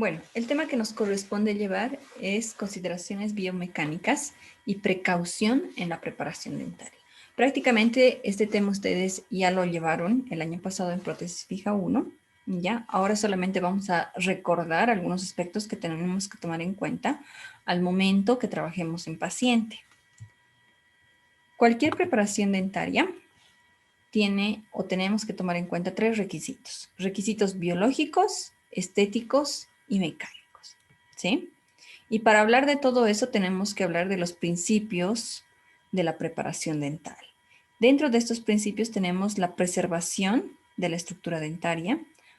Bueno, el tema que nos corresponde llevar es consideraciones biomecánicas y precaución en la preparación dentaria. Prácticamente este tema ustedes ya lo llevaron el año pasado en prótesis fija 1, ¿ya? Ahora solamente vamos a recordar algunos aspectos que tenemos que tomar en cuenta al momento que trabajemos en paciente. Cualquier preparación dentaria tiene o tenemos que tomar en cuenta tres requisitos. Requisitos biológicos, estéticos y mecánicos, ¿sí? Y para hablar de todo eso tenemos que hablar de los principios de la preparación dental. Dentro de estos principios tenemos la preservación de la estructura dentaria,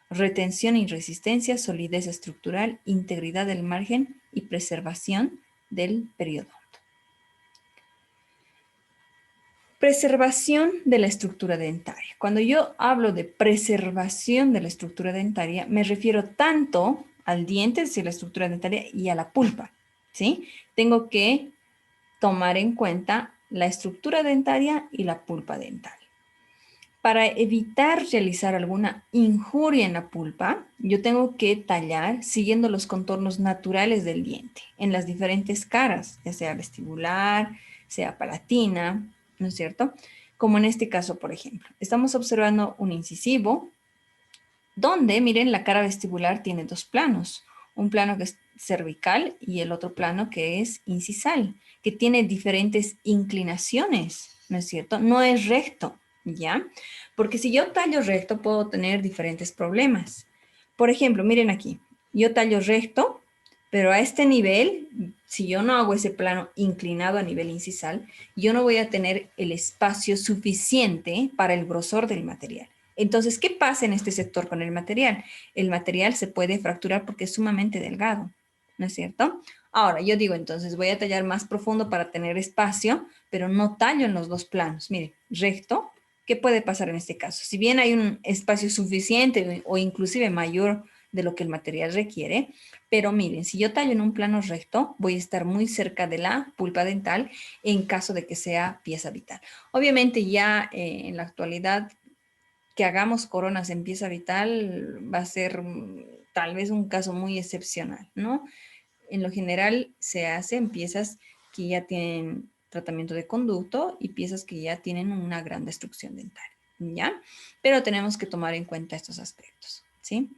retención y resistencia, solidez estructural, integridad del margen y preservación del periodonto. Preservación de la estructura dentaria. Cuando yo hablo de preservación de la estructura dentaria, me refiero tanto al diente, es decir, la estructura dentaria, y a la pulpa, ¿sí? Tengo que tomar en cuenta la estructura dentaria y la pulpa dental. Para evitar realizar alguna injuria en la pulpa, yo tengo que tallar siguiendo los contornos naturales del diente en las diferentes caras, ya sea vestibular, sea palatina, ¿no es cierto? Como en este caso, por ejemplo. Estamos observando un incisivo donde, miren, la cara vestibular tiene dos planos. Un plano que es cervical y el otro plano que es incisal, que tiene diferentes inclinaciones, ¿no es cierto? No es recto, ¿ya? Porque si yo tallo recto puedo tener diferentes problemas. Por ejemplo, miren aquí, yo tallo recto, pero a este nivel, si yo no hago ese plano inclinado a nivel incisal, yo no voy a tener el espacio suficiente para el grosor del material. Entonces, ¿qué pasa en este sector con el material? El material se puede fracturar porque es sumamente delgado, ¿no es cierto? Ahora, yo digo, entonces voy a tallar más profundo para tener espacio, pero no tallo en los dos planos. Mire, recto, ¿qué puede pasar en este caso? Si bien hay un espacio suficiente o inclusive mayor de lo que el material requiere, pero miren, si yo tallo en un plano recto, voy a estar muy cerca de la pulpa dental en caso de que sea pieza vital. Obviamente ya en la actualidad que hagamos coronas en pieza vital va a ser tal vez un caso muy excepcional, ¿no? En lo general se hace en piezas que ya tienen tratamiento de conducto y piezas que ya tienen una gran destrucción dental, ¿ya? Pero tenemos que tomar en cuenta estos aspectos, ¿sí?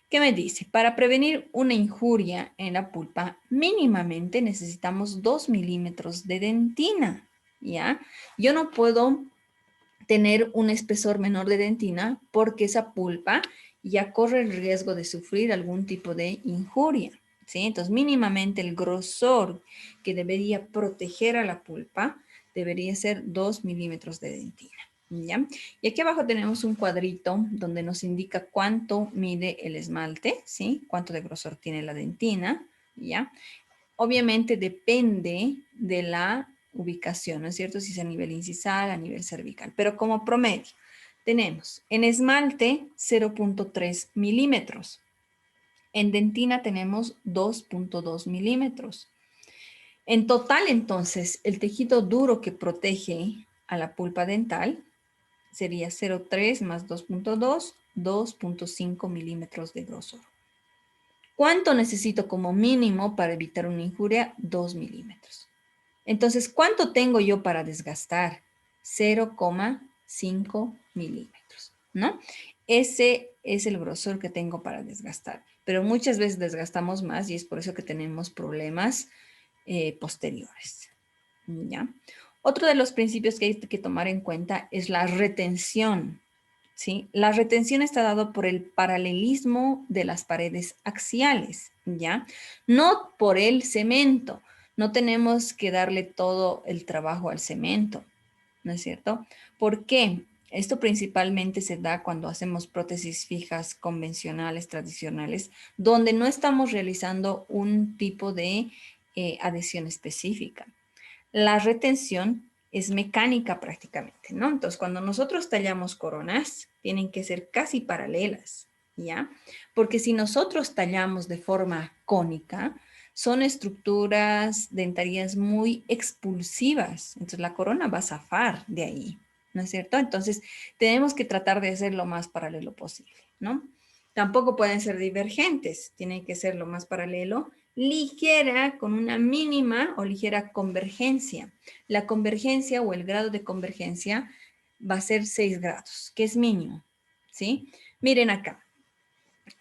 ¿Qué me dice? Para prevenir una injuria en la pulpa, mínimamente necesitamos 2 milímetros de dentina, ¿ya? Yo no puedo tener un espesor menor de dentina porque esa pulpa ya corre el riesgo de sufrir algún tipo de injuria, ¿sí? Entonces, mínimamente el grosor que debería proteger a la pulpa debería ser 2 milímetros de dentina, ¿ya? Y aquí abajo tenemos un cuadrito donde nos indica cuánto mide el esmalte, ¿sí? Cuánto de grosor tiene la dentina, ¿ya? Obviamente depende de la ubicación, ¿no es cierto? Si es a nivel incisal, a nivel cervical, pero como promedio tenemos en esmalte 0.3 milímetros, en dentina tenemos 2.2 milímetros. En total, entonces, el tejido duro que protege a la pulpa dental sería 0.3 más 2.2, 2.5 milímetros de grosor. ¿Cuánto necesito como mínimo para evitar una injuria? 2 milímetros. Entonces, ¿cuánto tengo yo para desgastar? 0,5 milímetros, ¿no? Ese es el grosor que tengo para desgastar. Pero muchas veces desgastamos más y es por eso que tenemos problemas posteriores, ¿ya? Otro de los principios que hay que tomar en cuenta es la retención, ¿sí? La retención está dado por el paralelismo de las paredes axiales, ¿ya? No por el cemento. No tenemos que darle todo el trabajo al cemento, ¿no es cierto? ¿Por qué? Esto principalmente se da cuando hacemos prótesis fijas convencionales, tradicionales, donde no estamos realizando un tipo de adhesión específica. La retención es mecánica prácticamente, ¿no? Entonces, cuando nosotros tallamos coronas, tienen que ser casi paralelas, ¿ya? Porque si nosotros tallamos de forma cónica, son estructuras dentarias muy expulsivas. Entonces, la corona va a zafar de ahí, ¿no es cierto? Entonces, tenemos que tratar de hacer lo más paralelo posible, ¿no? Tampoco pueden ser divergentes, tienen que ser lo más paralelo, ligera con una mínima o ligera convergencia. La convergencia o el grado de convergencia va a ser 6 grados, que es mínimo, ¿sí? Miren acá,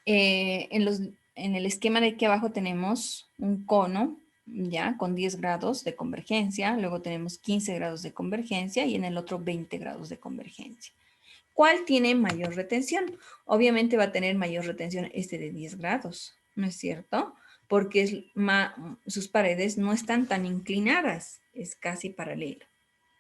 en el esquema de aquí abajo tenemos un cono, ya, con 10 grados de convergencia, luego tenemos 15 grados de convergencia y en el otro 20 grados de convergencia. ¿Cuál tiene mayor retención? Obviamente va a tener mayor retención este de 10 grados, ¿no es cierto? Porque sus paredes no están tan inclinadas, es casi paralelo,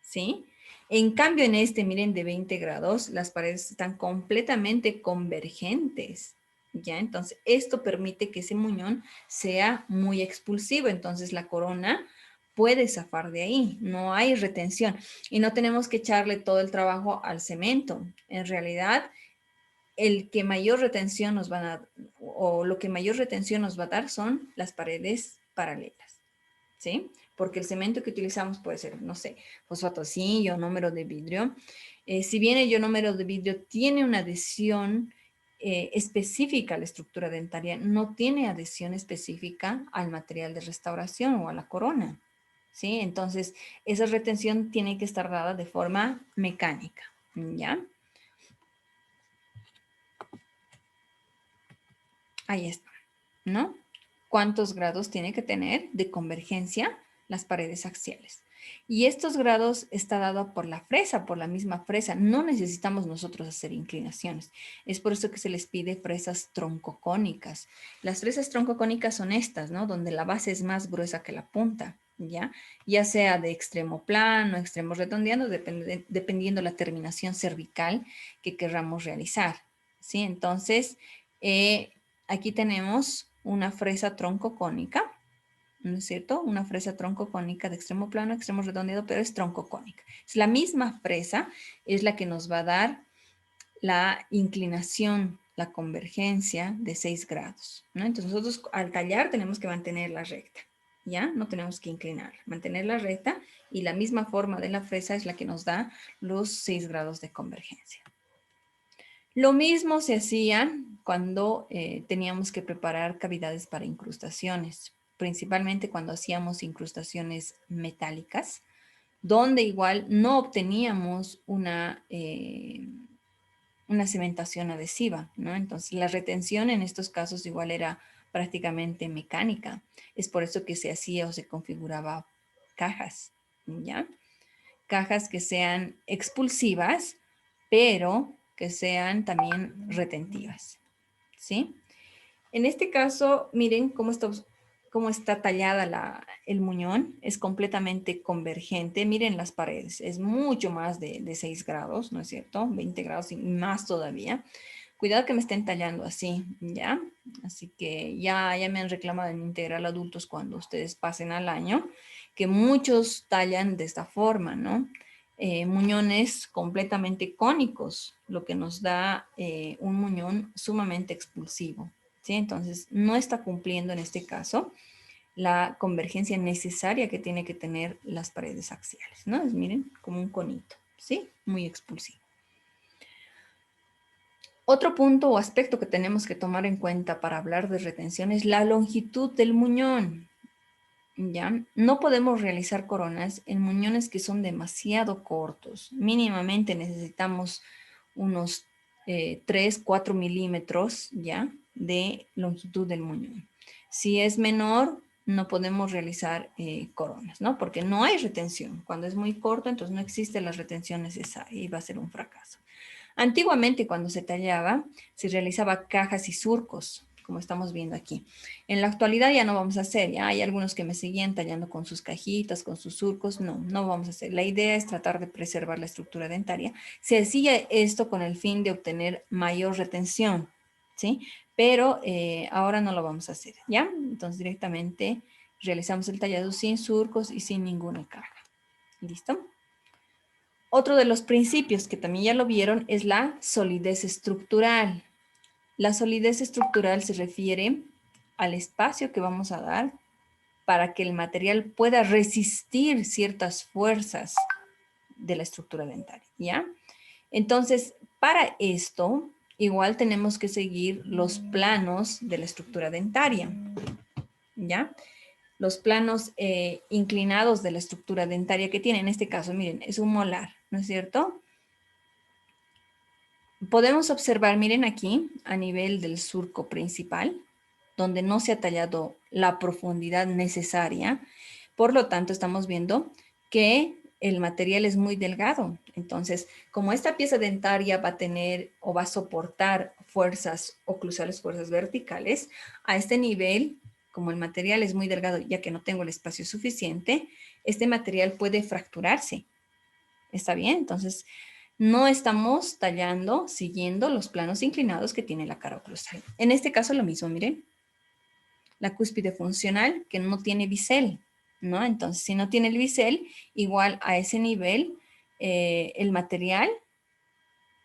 ¿sí? En cambio, en este, miren, de 20 grados, las paredes están completamente convergentes, ¿ya? Entonces, esto permite que ese muñón sea muy expulsivo. Entonces, la corona puede zafar de ahí, no hay retención. Y no tenemos que echarle todo el trabajo al cemento. En realidad, el que mayor retención nos va a dar, o lo que mayor retención nos va a dar son las paredes paralelas, ¿sí? Porque el cemento que utilizamos puede ser, no sé, fosfato de zinc, ionómero de vidrio. Si bien el ionómero de vidrio tiene una adhesión específica a la estructura dentaria, no tiene adhesión específica al material de restauración o a la corona, ¿sí? Entonces, esa retención tiene que estar dada de forma mecánica, ¿ya? Ahí está, ¿no? ¿Cuántos grados tiene que tener de convergencia las paredes axiales? Y estos grados está dado por la fresa, por la misma fresa. No necesitamos nosotros hacer inclinaciones. Es por eso que se les pide fresas troncocónicas. Las fresas troncocónicas son estas, ¿no? Donde la base es más gruesa que la punta, ¿ya? Ya sea de extremo plano, extremo redondeando, dependiendo la terminación cervical que querramos realizar, ¿sí? Entonces, eh, aquí tenemos una fresa troncocónica, ¿no es cierto? Una fresa troncocónica de extremo plano, extremo redondeado, pero es troncocónica. Es la misma fresa, es la que nos va a dar la inclinación, la convergencia de 6 grados, ¿no? Entonces nosotros al tallar tenemos que mantenerla recta, ¿ya? No tenemos que inclinar, mantenerla recta y la misma forma de la fresa es la que nos da los 6 grados de convergencia. Lo mismo se hacía cuando teníamos que preparar cavidades para incrustaciones, principalmente cuando hacíamos incrustaciones metálicas, donde igual no obteníamos una cementación adhesiva, ¿no? Entonces la retención en estos casos igual era prácticamente mecánica. Es por eso que se hacía o se configuraba cajas, ¿ya? Cajas que sean expulsivas, pero que sean también retentivas, ¿sí? En este caso, miren cómo está tallada el muñón, es completamente convergente. Miren las paredes, es mucho más de 6 grados, ¿no es cierto? 20 grados y más todavía. Cuidado que me estén tallando así, ¿ya? Así que ya me han reclamado en Integral Adultos cuando ustedes pasen al año, que muchos tallan de esta forma, ¿no? Muñones completamente cónicos, lo que nos da un muñón sumamente expulsivo, ¿sí? Entonces, no está cumpliendo en este caso la convergencia necesaria que tiene que tener las paredes axiales, ¿no? Miren, como un conito, ¿sí? Muy expulsivo. Otro punto o aspecto que tenemos que tomar en cuenta para hablar de retención es la longitud del muñón. ¿Ya? No podemos realizar coronas en muñones que son demasiado cortos. Mínimamente necesitamos unos 3, 4 milímetros, ¿ya? De longitud del muñón. Si es menor, no podemos realizar coronas, ¿no? Porque no hay retención. Cuando es muy corto, entonces no existe la retención necesaria y va a ser un fracaso. Antiguamente, cuando se tallaba, se realizaba cajas y surcos, como estamos viendo aquí. En la actualidad ya no vamos a hacer, ya hay algunos que me seguían tallando con sus cajitas, con sus surcos, no vamos a hacer. La idea es tratar de preservar la estructura dentaria. Se hacía esto con el fin de obtener mayor retención, ¿sí? Pero ahora no lo vamos a hacer, ¿ya? Entonces directamente realizamos el tallado sin surcos y sin ninguna caja. ¿Listo? Otro de los principios que también ya lo vieron es la solidez estructural. La solidez estructural se refiere al espacio que vamos a dar para que el material pueda resistir ciertas fuerzas de la estructura dentaria, ¿ya? Entonces, para esto, igual tenemos que seguir los planos de la estructura dentaria, ¿ya? Los planos inclinados de la estructura dentaria que tiene, en este caso, miren, es un molar, ¿no es cierto? Podemos observar, miren aquí, a nivel del surco principal, donde no se ha tallado la profundidad necesaria. Por lo tanto, estamos viendo que el material es muy delgado. Entonces, como esta pieza dentaria va a tener o va a soportar fuerzas oclusales, fuerzas verticales, a este nivel, como el material es muy delgado, ya que no tengo el espacio suficiente, este material puede fracturarse. ¿Está bien? Entonces, no estamos tallando siguiendo los planos inclinados que tiene la cara oclusal. En este caso, lo mismo, miren. La cúspide funcional que no tiene bisel, ¿no? Entonces, si no tiene el bisel, igual a ese nivel, el material,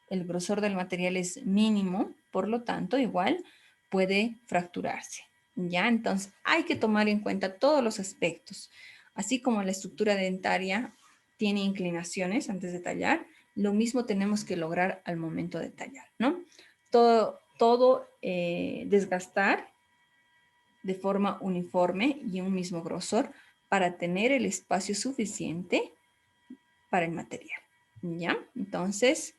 el grosor del material es mínimo, por lo tanto, igual puede fracturarse, ¿ya? Entonces, hay que tomar en cuenta todos los aspectos. Así como la estructura dentaria tiene inclinaciones antes de tallar, lo mismo tenemos que lograr al momento de tallar, ¿no? Todo desgastar de forma uniforme y un mismo grosor para tener el espacio suficiente para el material, ¿ya? Entonces,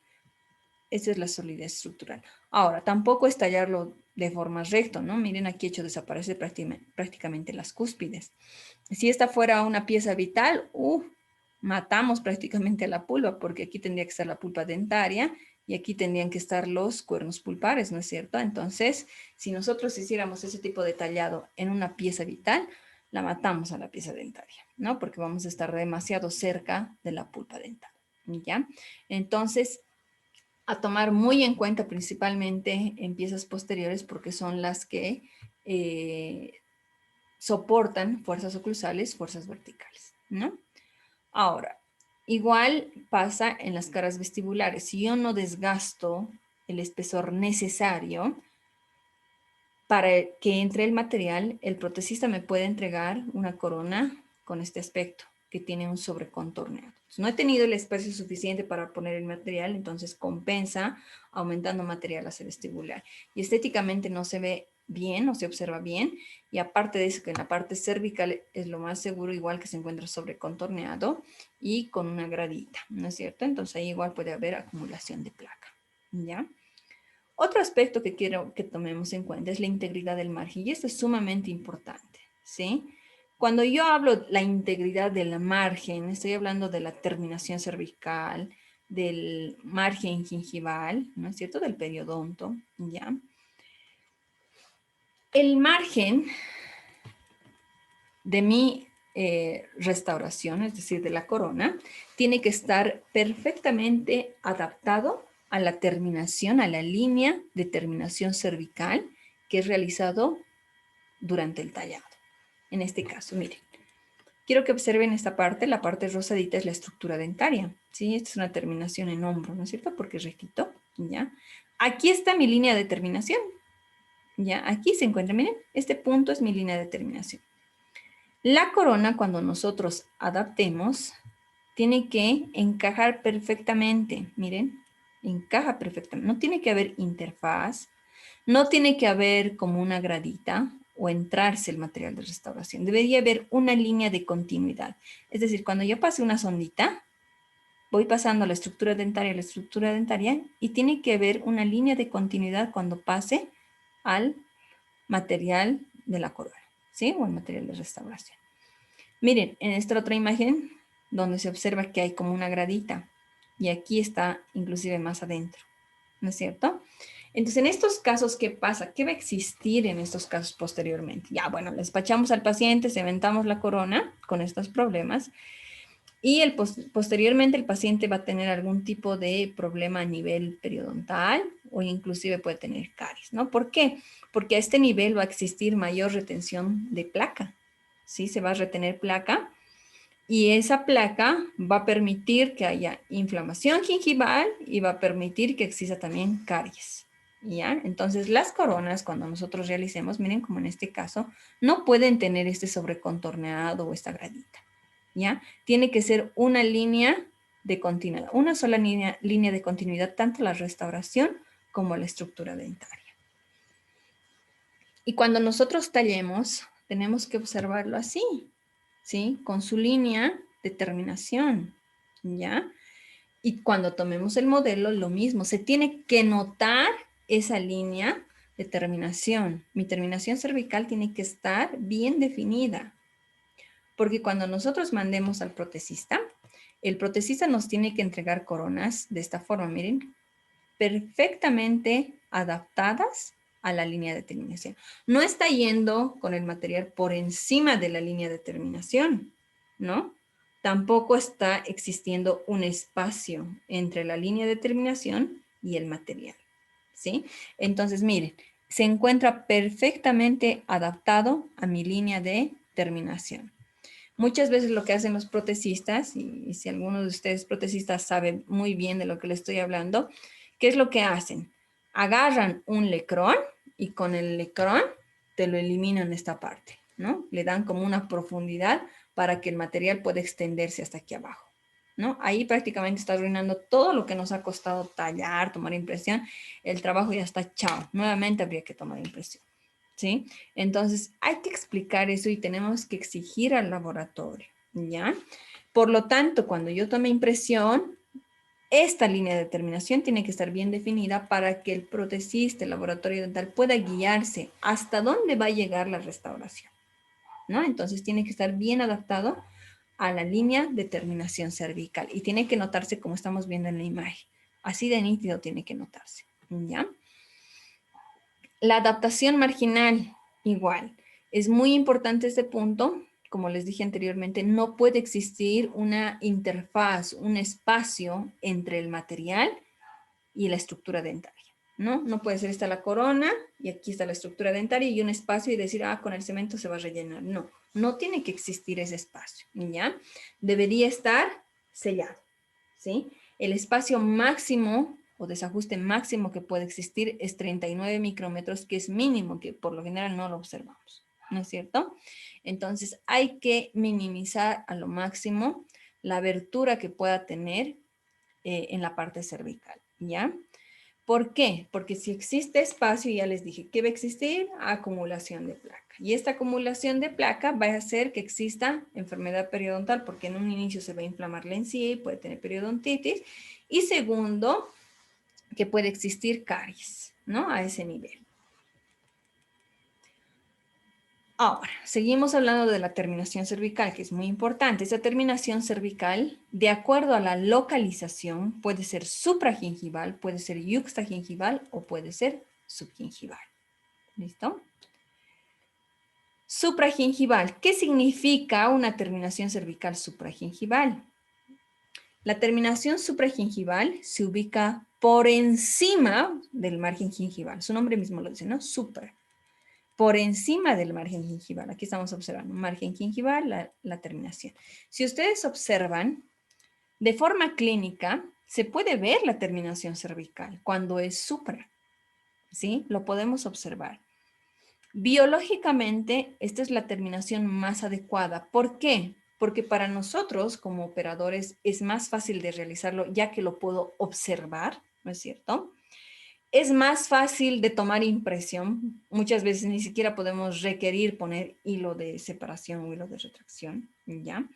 esa es la solidez estructural. Ahora, tampoco es tallarlo de forma recta, ¿no? Miren, aquí he hecho desaparecer prácticamente las cúspides. Si esta fuera una pieza vital, matamos prácticamente a la pulpa, porque aquí tendría que estar la pulpa dentaria y aquí tendrían que estar los cuernos pulpares, ¿no es cierto? Entonces, si nosotros hiciéramos ese tipo de tallado en una pieza vital, la matamos a la pieza dentaria, ¿no? Porque vamos a estar demasiado cerca de la pulpa dental, ¿ya? Entonces, a tomar muy en cuenta principalmente en piezas posteriores porque son las que soportan fuerzas oclusales, fuerzas verticales, ¿no? Ahora, igual pasa en las caras vestibulares. Si yo no desgasto el espesor necesario para que entre el material, el protesista me puede entregar una corona con este aspecto, que tiene un sobrecontorneado. No he tenido el espacio suficiente para poner el material, entonces compensa aumentando material hacia vestibular. Y estéticamente no se ve bien, no se observa bien, y aparte de eso, que en la parte cervical es lo más seguro, igual que se encuentra sobrecontorneado y con una gradita, ¿no es cierto? Entonces ahí igual puede haber acumulación de placa, ¿ya? Otro aspecto que quiero que tomemos en cuenta es la integridad del margen, y esto es sumamente importante, ¿sí? Cuando yo hablo de la integridad del margen, estoy hablando de la terminación cervical, del margen gingival, ¿no es cierto? Del periodonto, ¿ya? El margen de mi restauración, es decir, de la corona, tiene que estar perfectamente adaptado a la terminación, a la línea de terminación cervical que es realizado durante el tallado. En este caso, miren, quiero que observen esta parte, la parte rosadita es la estructura dentaria, ¿sí? Esta es una terminación en hombro, ¿no es cierto? Porque es rectito, ¿ya? Aquí está mi línea de terminación, ¿ya? Aquí se encuentra, miren, este punto es mi línea de terminación. La corona, cuando nosotros adaptemos, tiene que encajar perfectamente. Miren, encaja perfectamente. No tiene que haber interfaz, no tiene que haber como una gradita o entrarse el material de restauración. Debería haber una línea de continuidad. Es decir, cuando yo pase una sondita, voy pasando la estructura dentaria y tiene que haber una línea de continuidad cuando pase al material de la corona, ¿sí? O el material de restauración. Miren, en esta otra imagen, donde se observa que hay como una gradita, y aquí está inclusive más adentro, ¿no es cierto? Entonces, en estos casos, ¿qué pasa? ¿Qué va a existir en estos casos posteriormente? Ya, bueno, le despachamos al paciente, cementamos la corona con estos problemas, y posteriormente el paciente va a tener algún tipo de problema a nivel periodontal o inclusive puede tener caries, ¿no? ¿Por qué? Porque a este nivel va a existir mayor retención de placa, ¿sí? Se va a retener placa y esa placa va a permitir que haya inflamación gingival y va a permitir que exista también caries, ¿ya? Entonces las coronas cuando nosotros realicemos, miren como en este caso, no pueden tener este sobrecontorneado o esta gradita, ¿ya? Tiene que ser una línea de continuidad, una sola línea de continuidad, tanto la restauración como la estructura dentaria. Y cuando nosotros tallemos, tenemos que observarlo así, ¿sí? Con su línea de terminación, ¿ya? Y cuando tomemos el modelo, lo mismo. Se tiene que notar esa línea de terminación. Mi terminación cervical tiene que estar bien definida. Porque cuando nosotros mandemos al protesista, el protesista nos tiene que entregar coronas de esta forma, miren, perfectamente adaptadas a la línea de terminación. No está yendo con el material por encima de la línea de terminación, ¿no? Tampoco está existiendo un espacio entre la línea de terminación y el material, ¿sí? Entonces, miren, se encuentra perfectamente adaptado a mi línea de terminación. Muchas veces lo que hacen los protesistas, y si alguno de ustedes protesistas sabe muy bien de lo que le estoy hablando, ¿qué es lo que hacen? Agarran un lecrón y con el lecrón te lo eliminan esta parte, ¿no? Le dan como una profundidad para que el material pueda extenderse hasta aquí abajo, ¿no? Ahí prácticamente está arruinando todo lo que nos ha costado tallar, tomar impresión. El trabajo ya está chao. Nuevamente habría que tomar impresión. ¿Sí? Entonces, hay que explicar eso y tenemos que exigir al laboratorio, ¿ya? Por lo tanto, cuando yo tome impresión, esta línea de terminación tiene que estar bien definida para que el protesista, el laboratorio dental, pueda guiarse hasta dónde va a llegar la restauración, ¿no? Entonces, tiene que estar bien adaptado a la línea de terminación cervical y tiene que notarse como estamos viendo en la imagen. Así de nítido tiene que notarse, ¿ya? La adaptación marginal, igual. Es muy importante este punto. Como les dije anteriormente, no puede existir una interfaz, un espacio entre el material y la estructura dentaria, ¿no? No puede ser esta la corona y aquí está la estructura dentaria y un espacio y decir, con el cemento se va a rellenar. No, no tiene que existir ese espacio, ¿ya? Debería estar sellado, ¿sí? El espacio máximo o desajuste máximo que puede existir es 39 micrómetros, que es mínimo, que por lo general no lo observamos, ¿no es cierto? Entonces hay que minimizar a lo máximo la abertura que pueda tener en la parte cervical, ¿ya? ¿Por qué? Porque si existe espacio, ya les dije, ¿qué va a existir? Acumulación de placa. Y esta acumulación de placa va a hacer que exista enfermedad periodontal, porque en un inicio se va a inflamar la encía y puede tener periodontitis. Y segundo, que puede existir caries, ¿no? A ese nivel. Ahora, seguimos hablando de la terminación cervical, que es muy importante. Esa terminación cervical, de acuerdo a la localización, puede ser supragingival, puede ser yuxtagingival o puede ser subgingival. ¿Listo? Supragingival. ¿Qué significa una terminación cervical supragingival? La terminación supragingival se ubica por encima del margen gingival. Su nombre mismo lo dice, ¿no? Supra. Por encima del margen gingival. Aquí estamos observando margen gingival, la terminación. Si ustedes observan, de forma clínica, se puede ver la terminación cervical cuando es supra, ¿sí? Lo podemos observar. Biológicamente, esta es la terminación más adecuada. ¿Por qué? Porque para nosotros, como operadores, es más fácil de realizarlo ya que lo puedo observar, ¿no es cierto? Es más fácil de tomar impresión. Muchas veces ni siquiera podemos requerir poner hilo de separación o hilo de retracción, ¿ya?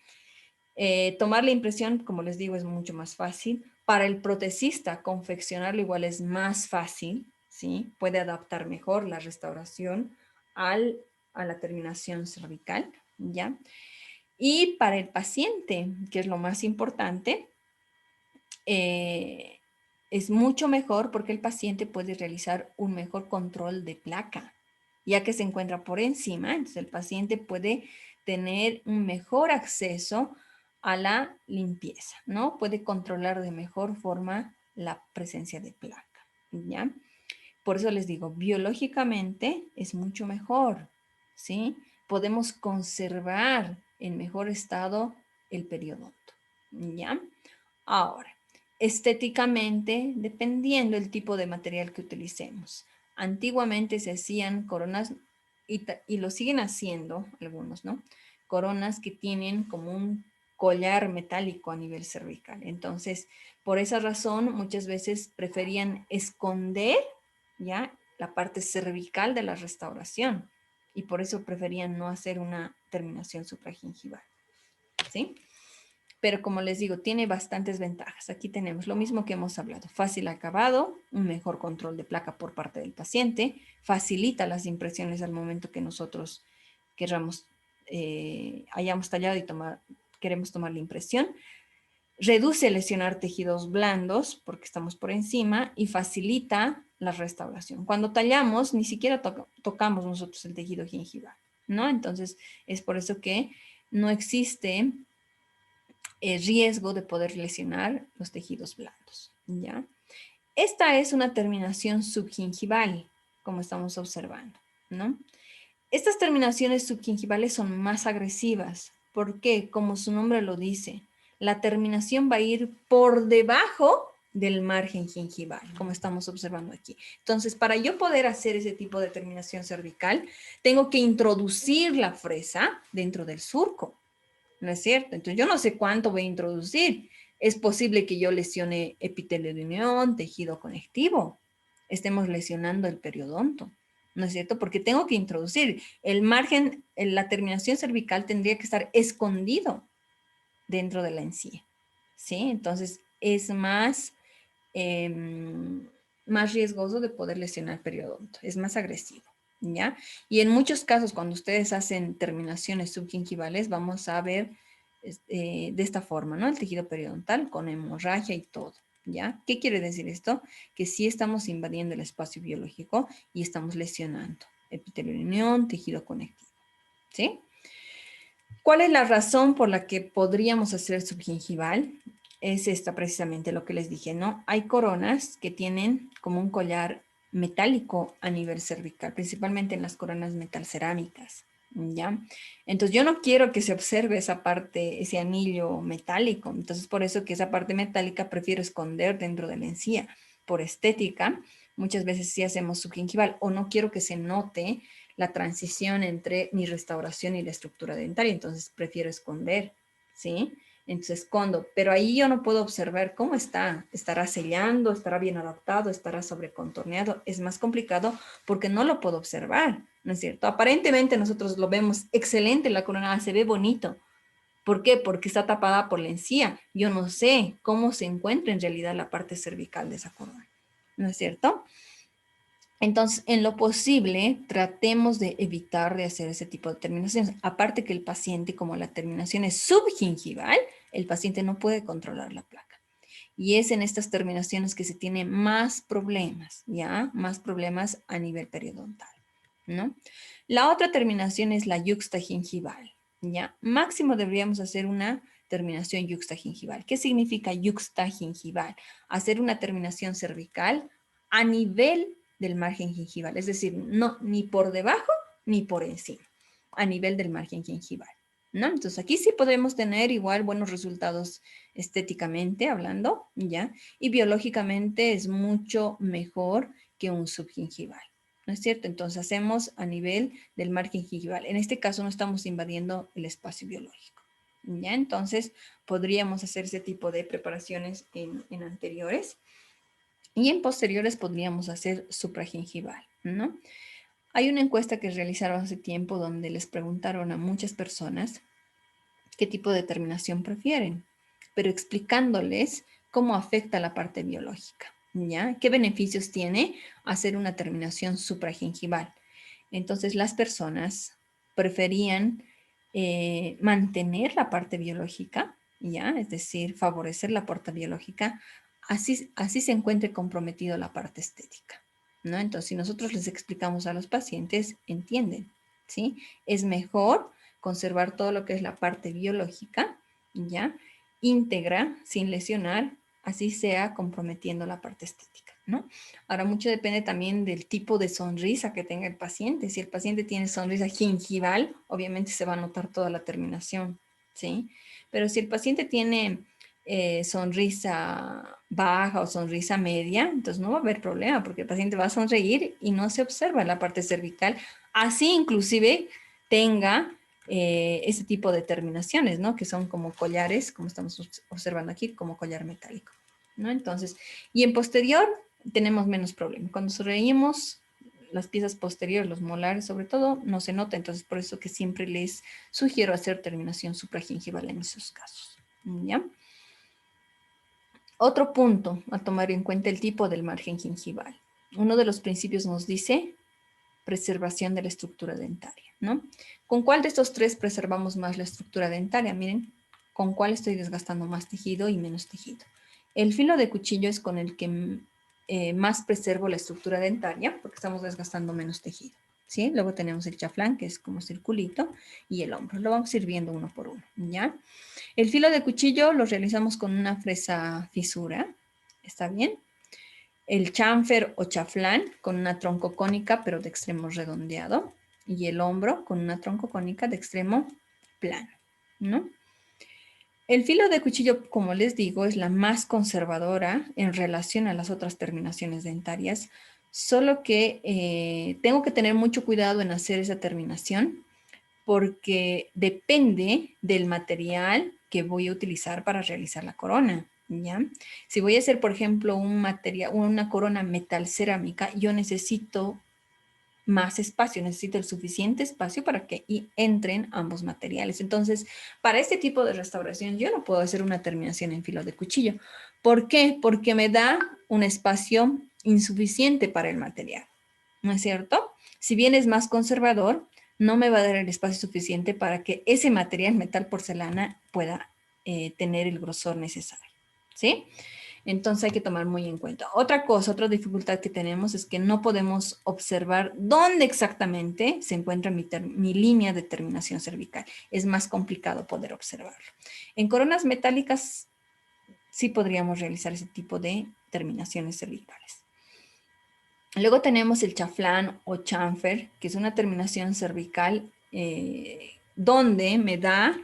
Tomar la impresión, como les digo, es mucho más fácil. Para el protesista, confeccionarlo igual es más fácil, ¿sí? Puede adaptar mejor la restauración a la terminación cervical, ¿ya? Y para el paciente, que es lo más importante, eh, es mucho mejor porque el paciente puede realizar un mejor control de placa, ya que se encuentra por encima, entonces el paciente puede tener un mejor acceso a la limpieza, ¿no? Puede controlar de mejor forma la presencia de placa, ¿ya? Por eso les digo, biológicamente es mucho mejor, ¿sí? Podemos conservar en mejor estado el periodonto, ¿ya? Ahora, estéticamente, dependiendo del tipo de material que utilicemos. Antiguamente se hacían coronas y lo siguen haciendo algunos, ¿no? Coronas que tienen como un collar metálico a nivel cervical. Entonces, por esa razón, muchas veces preferían esconder, ¿ya?, la parte cervical de la restauración, y por eso preferían no hacer una terminación supragingival, ¿sí? Pero como les digo, tiene bastantes ventajas. Aquí tenemos lo mismo que hemos hablado: fácil acabado, un mejor control de placa por parte del paciente, facilita las impresiones al momento que nosotros queramos, hayamos tallado y queremos tomar la impresión, reduce lesionar tejidos blandos porque estamos por encima y facilita la restauración. Cuando tallamos, ni siquiera tocamos nosotros el tejido gingival, ¿no? Entonces, es por eso que no existe riesgo de poder lesionar los tejidos blandos, ¿ya? Esta es una terminación subgingival, como estamos observando, ¿no? Estas terminaciones subgingivales son más agresivas. ¿Por qué? Como su nombre lo dice, la terminación va a ir por debajo del margen gingival, como estamos observando aquí. Entonces, para yo poder hacer ese tipo de terminación cervical, tengo que introducir la fresa dentro del surco, ¿no es cierto? Entonces, yo no sé cuánto voy a introducir. Es posible que yo lesione epitelio de unión, tejido conectivo. Estemos lesionando el periodonto, ¿no es cierto? Porque tengo que introducir el margen, la terminación cervical tendría que estar escondido dentro de la encía, ¿sí? Entonces, es más riesgoso de poder lesionar periodonto, es más agresivo, ¿ya? Y en muchos casos, cuando ustedes hacen terminaciones subgingivales, vamos a ver de esta forma, ¿no? El tejido periodontal con hemorragia y todo, ¿ya? ¿Qué quiere decir esto? Que sí estamos invadiendo el espacio biológico y estamos lesionando epitelio de unión, tejido conectivo, ¿sí? ¿Cuál es la razón por la que podríamos hacer subgingival? Es esta precisamente lo que les dije, ¿no? Hay coronas que tienen como un collar metálico a nivel cervical, principalmente en las coronas metalcerámicas, ¿ya? Entonces yo no quiero que se observe esa parte, ese anillo metálico, entonces por eso que esa parte metálica prefiero esconder dentro de la encía, por estética. Muchas veces sí hacemos subgingival o no quiero que se note la transición entre mi restauración y la estructura dentaria, entonces prefiero esconder, ¿sí? Entonces escondo, pero ahí yo no puedo observar cómo está. ¿Estará sellando? ¿Estará bien adaptado? ¿Estará sobrecontorneado? Es más complicado porque no lo puedo observar, ¿no es cierto? Aparentemente nosotros lo vemos excelente, la corona se ve bonito. ¿Por qué? Porque está tapada por la encía. Yo no sé cómo se encuentra en realidad la parte cervical de esa corona, ¿no es cierto? Entonces, en lo posible, tratemos de evitar de hacer ese tipo de terminaciones. Aparte que el paciente, como la terminación es subgingival, el paciente no puede controlar la placa. Y es en estas terminaciones que se tiene más problemas, ¿ya? Más problemas a nivel periodontal, ¿no? La otra terminación es la yuxtagingival, ¿ya? Máximo deberíamos hacer una terminación yuxtagingival. ¿Qué significa yuxtagingival? Hacer una terminación cervical a nivel del margen gingival, es decir, no ni por debajo ni por encima, a nivel del margen gingival, ¿no? Entonces aquí sí podemos tener igual buenos resultados estéticamente hablando, ¿ya? Y biológicamente es mucho mejor que un subgingival, ¿no es cierto? Entonces hacemos a nivel del margen gingival. En este caso no estamos invadiendo el espacio biológico, ¿ya? Entonces podríamos hacer ese tipo de preparaciones en anteriores. Y en posteriores podríamos hacer supragingival, ¿no? Hay una encuesta que realizaron hace tiempo donde les preguntaron a muchas personas qué tipo de terminación prefieren, pero explicándoles cómo afecta la parte biológica, ¿ya? ¿Qué beneficios tiene hacer una terminación supragingival? Entonces las personas preferían mantener la parte biológica, ¿ya? Es decir, favorecer la parte biológica, así se encuentre comprometido la parte estética, ¿no? Entonces, si nosotros les explicamos a los pacientes, entienden, ¿sí? Es mejor conservar todo lo que es la parte biológica, ¿ya? Íntegra, sin lesionar, así sea comprometiendo la parte estética, ¿no? Ahora, mucho depende también del tipo de sonrisa que tenga el paciente. Si el paciente tiene sonrisa gingival, obviamente se va a notar toda la terminación, ¿sí? Pero si el paciente tiene sonrisa baja o sonrisa media, entonces no va a haber problema porque el paciente va a sonreír y no se observa la parte cervical, así inclusive tenga ese tipo de terminaciones, ¿no? Que son como collares, como estamos observando aquí, como collar metálico, ¿no? Entonces, y en posterior tenemos menos problema. Cuando sonreímos, las piezas posteriores, los molares sobre todo, no se nota, entonces por eso que siempre les sugiero hacer terminación supragingival en esos casos, ¿ya? Otro punto a tomar en cuenta, el tipo del margen gingival. Uno de los principios nos dice preservación de la estructura dentaria, ¿no? ¿Con cuál de estos tres preservamos más la estructura dentaria? Miren, ¿con cuál estoy desgastando más tejido y menos tejido? El filo de cuchillo es con el que más preservo la estructura dentaria porque estamos desgastando menos tejido, ¿sí? Luego tenemos el chaflán, que es como circulito, y el hombro. Lo vamos a ir viendo uno por uno, ¿ya? El filo de cuchillo lo realizamos con una fresa fisura, ¿está bien? El chanfer o chaflán con una troncocónica pero de extremo redondeado, y el hombro con una troncocónica de extremo plano, ¿no? El filo de cuchillo, como les digo, es la más conservadora en relación a las otras terminaciones dentarias, solo que tengo que tener mucho cuidado en hacer esa terminación porque depende del material que voy a utilizar para realizar la corona, ¿ya? Si voy a hacer, por ejemplo, un material, una corona metal cerámica, yo necesito más espacio, necesito el suficiente espacio para que entren ambos materiales. Entonces, para este tipo de restauración, yo no puedo hacer una terminación en filo de cuchillo. ¿Por qué? Porque me da un espacio insuficiente para el material, ¿no es cierto? Si bien es más conservador, no me va a dar el espacio suficiente para que ese material metal porcelana pueda tener el grosor necesario, ¿sí? Entonces hay que tomar muy en cuenta. Otra cosa, otra dificultad que tenemos es que no podemos observar dónde exactamente se encuentra mi línea de terminación cervical. Es más complicado poder observarlo. En coronas metálicas sí podríamos realizar ese tipo de terminaciones cervicales. Luego tenemos el chaflán o chanfer, que es una terminación cervical donde me da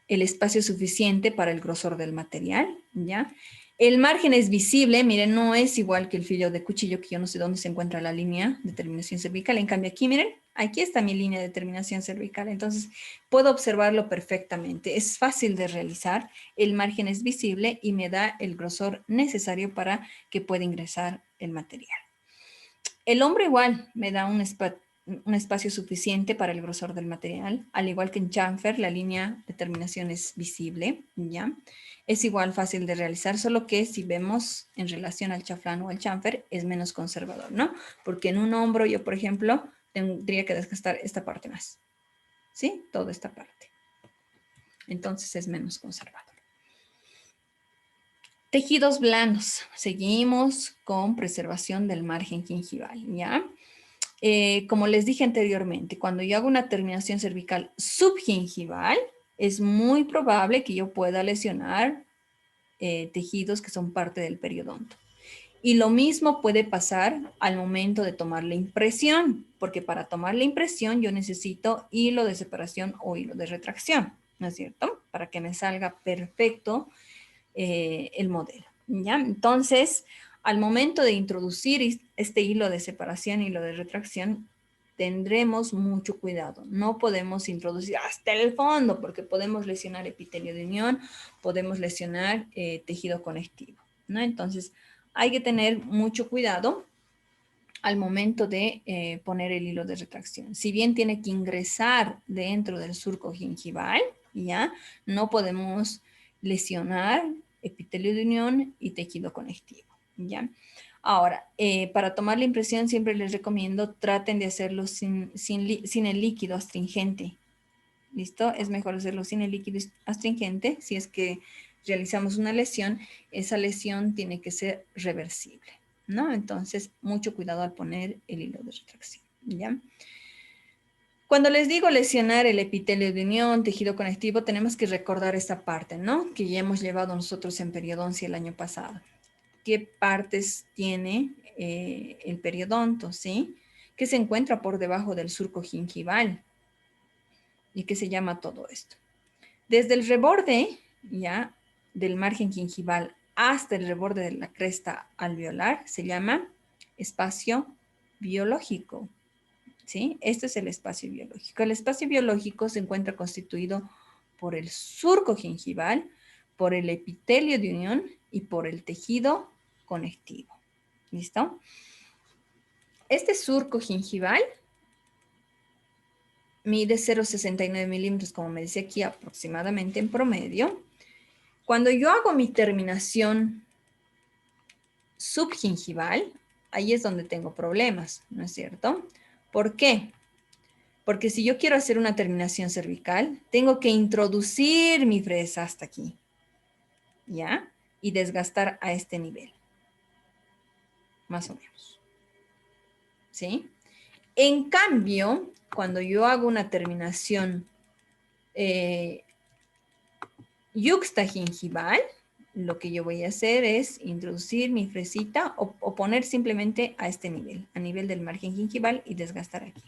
el espacio suficiente para el grosor del material, ¿ya? El margen es visible, miren, no es igual que el filo de cuchillo, que yo no sé dónde se encuentra la línea de terminación cervical. En cambio aquí, miren, aquí está mi línea de terminación cervical, entonces puedo observarlo perfectamente. Es fácil de realizar, el margen es visible y me da el grosor necesario para que pueda ingresar el material. El hombro igual me da un espacio suficiente para el grosor del material, al igual que en chamfer, la línea de terminación es visible, ¿ya? Es igual fácil de realizar, solo que si vemos en relación al chaflán o al chamfer, es menos conservador, ¿no? Porque en un hombro yo, por ejemplo, tendría que desgastar esta parte más, ¿sí? Toda esta parte. Entonces es menos conservador. Tejidos blandos. Seguimos con preservación del margen gingival, ¿ya? Como les dije anteriormente, cuando yo hago una terminación cervical subgingival, es muy probable que yo pueda lesionar tejidos que son parte del periodonto. Y lo mismo puede pasar al momento de tomar la impresión, porque para tomar la impresión yo necesito hilo de separación o hilo de retracción, ¿no es cierto? Para que me salga perfecto el modelo, ¿ya? Entonces, al momento de introducir este hilo de separación, hilo de retracción, tendremos mucho cuidado. No podemos introducir hasta el fondo porque podemos lesionar epitelio de unión, podemos lesionar tejido conectivo, ¿no? Entonces, hay que tener mucho cuidado al momento de poner el hilo de retracción. Si bien tiene que ingresar dentro del surco gingival, ¿ya? No podemos lesionar epitelio de unión y tejido conectivo, ¿ya? Ahora, para tomar la impresión siempre les recomiendo traten de hacerlo sin el líquido astringente, ¿listo? Es mejor hacerlo sin el líquido astringente. Si es que realizamos una lesión, esa lesión tiene que ser reversible, ¿no? Entonces, mucho cuidado al poner el hilo de retracción, ¿ya? Cuando les digo lesionar el epitelio de unión, tejido conectivo, tenemos que recordar esta parte, ¿no? Que ya hemos llevado nosotros en periodoncia el año pasado. ¿Qué partes tiene el periodonto, sí? Que se encuentra por debajo del surco gingival y que se llama todo esto. Desde el reborde, ya, del margen gingival hasta el reborde de la cresta alveolar se llama espacio biológico, ¿sí? Este es el espacio biológico. El espacio biológico se encuentra constituido por el surco gingival, por el epitelio de unión y por el tejido conectivo. ¿Listo? Este surco gingival mide 0,69 milímetros, como me dice aquí, aproximadamente en promedio. Cuando yo hago mi terminación subgingival, ahí es donde tengo problemas, ¿no es cierto? ¿Por qué? Porque si yo quiero hacer una terminación cervical, tengo que introducir mi fresa hasta aquí, ¿ya? Y desgastar a este nivel, más o menos, ¿sí? En cambio, cuando yo hago una terminación yuxtagingival, lo que yo voy a hacer es introducir mi fresita o poner simplemente a este nivel, a nivel del margen gingival y desgastar aquí.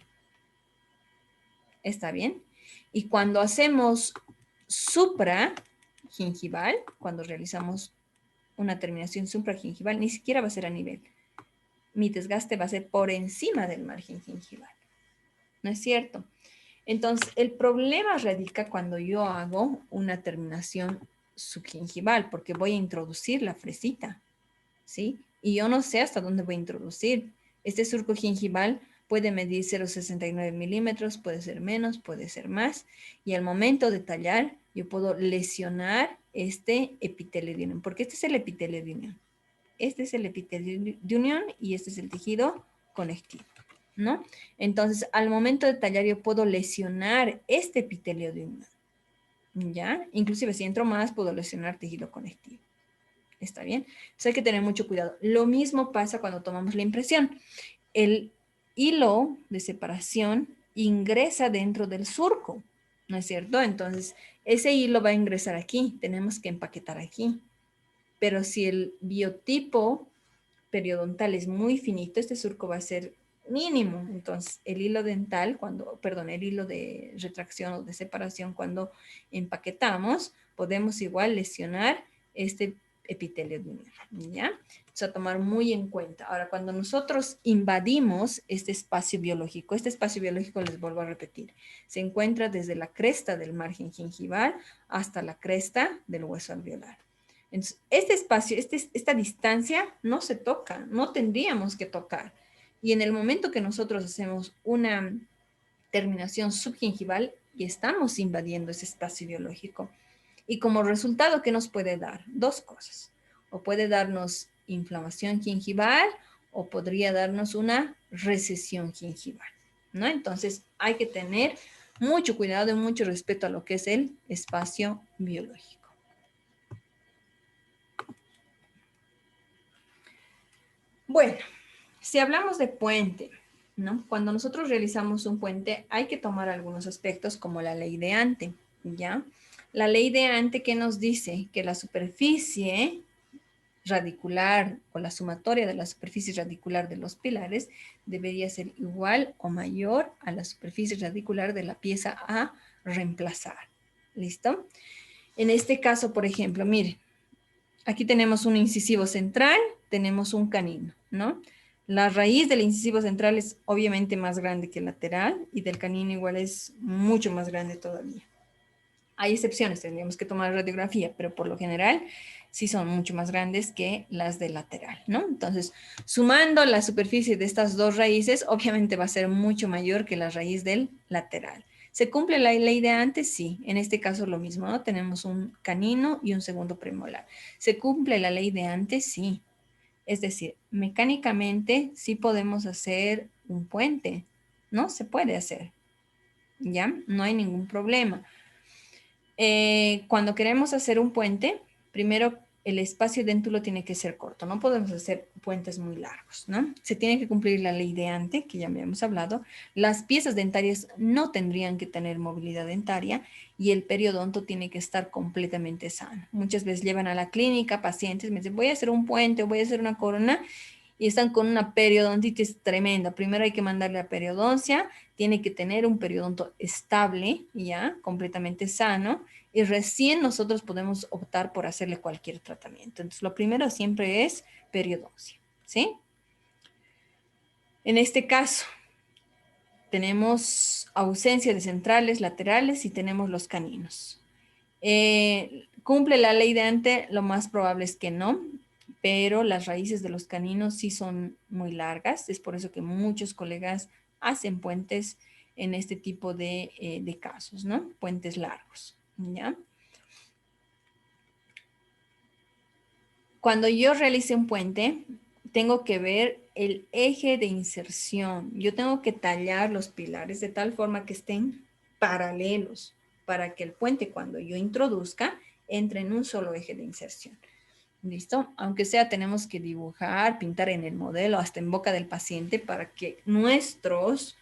¿Está bien? Y cuando hacemos supragingival, cuando realizamos una terminación supragingival, ni siquiera va a ser a nivel. Mi desgaste va a ser por encima del margen gingival. ¿No es cierto? Entonces, el problema radica cuando yo hago una terminación subgingival, porque voy a introducir la fresita, ¿sí? Y yo no sé hasta dónde voy a introducir. Este surco gingival puede medir 0,69 milímetros, puede ser menos, puede ser más. Y al momento de tallar, yo puedo lesionar este epitelio de unión, porque este es el epitelio de unión. Este es el epitelio de unión y este es el tejido conectivo, ¿no? Entonces, al momento de tallar, yo puedo lesionar este epitelio de unión, ¿ya? Inclusive si entro más, puedo lesionar tejido conectivo. ¿Está bien? Entonces hay que tener mucho cuidado. Lo mismo pasa cuando tomamos la impresión. El hilo de separación ingresa dentro del surco, ¿no es cierto? Entonces, ese hilo va a ingresar aquí. Tenemos que empaquetar aquí. Pero si el biotipo periodontal es muy finito, este surco va a ser mínimo. Entonces, el hilo dental, el hilo de retracción o de separación, cuando empaquetamos, podemos igual lesionar este epitelio de unión, ¿ya? Entonces, a tomar muy en cuenta. Ahora, cuando nosotros invadimos este espacio biológico, les vuelvo a repetir, se encuentra desde la cresta del margen gingival hasta la cresta del hueso alveolar. Entonces, este espacio, esta distancia no se toca, no tendríamos que tocar. Y en el momento que nosotros hacemos una terminación subgingival, y estamos invadiendo ese espacio biológico. Y como resultado, ¿qué nos puede dar? Dos cosas. O puede darnos inflamación gingival o podría darnos una recesión gingival, ¿no? Entonces, hay que tener mucho cuidado y mucho respeto a lo que es el espacio biológico. Bueno, si hablamos de puente, ¿no? Cuando nosotros realizamos un puente hay que tomar algunos aspectos como la ley de Ante, ¿ya? La ley de Ante que nos dice que la superficie radicular o la sumatoria de la superficie radicular de los pilares debería ser igual o mayor a la superficie radicular de la pieza a reemplazar. ¿Listo? En este caso, por ejemplo, miren, aquí tenemos un incisivo central, tenemos un canino, ¿no? La raíz del incisivo central es obviamente más grande que el lateral y del canino igual es mucho más grande todavía. Hay excepciones, tendríamos que tomar radiografía, pero por lo general sí son mucho más grandes que las del lateral, ¿no? Entonces, sumando la superficie de estas dos raíces, obviamente va a ser mucho mayor que la raíz del lateral. ¿Se cumple la ley de antes? Sí. En este caso lo mismo, ¿no? Tenemos un canino y un segundo premolar. ¿Se cumple la ley de antes? Sí. Es decir, mecánicamente sí podemos hacer un puente, ¿no? Se puede hacer, ¿ya? No hay ningún problema. Cuando queremos hacer un puente, primero el espacio déntulo tiene que ser corto, no podemos hacer puentes muy largos, ¿no? Se tiene que cumplir la ley de Ante, que ya habíamos hablado. Las piezas dentarias no tendrían que tener movilidad dentaria y el periodonto tiene que estar completamente sano. Muchas veces llevan a la clínica pacientes, me dicen, voy a hacer un puente, voy a hacer una corona, y están con una periodontitis tremenda. Primero hay que mandarle a periodoncia, tiene que tener un periodonto estable, ya, completamente sano, y recién nosotros podemos optar por hacerle cualquier tratamiento. Entonces, lo primero siempre es periodoncia, ¿sí? En este caso, tenemos ausencia de centrales, laterales y tenemos los caninos. ¿Cumple la ley de Ante? Lo más probable es que no, pero las raíces de los caninos sí son muy largas. Es por eso que muchos colegas hacen puentes en este tipo de casos, ¿no? Puentes largos, ¿ya? Cuando yo realice un puente, tengo que ver el eje de inserción. Yo tengo que tallar los pilares de tal forma que estén paralelos para que el puente, cuando yo introduzca, entre en un solo eje de inserción. ¿Listo? Aunque sea, tenemos que dibujar, pintar en el modelo, hasta en boca del paciente, para que nuestros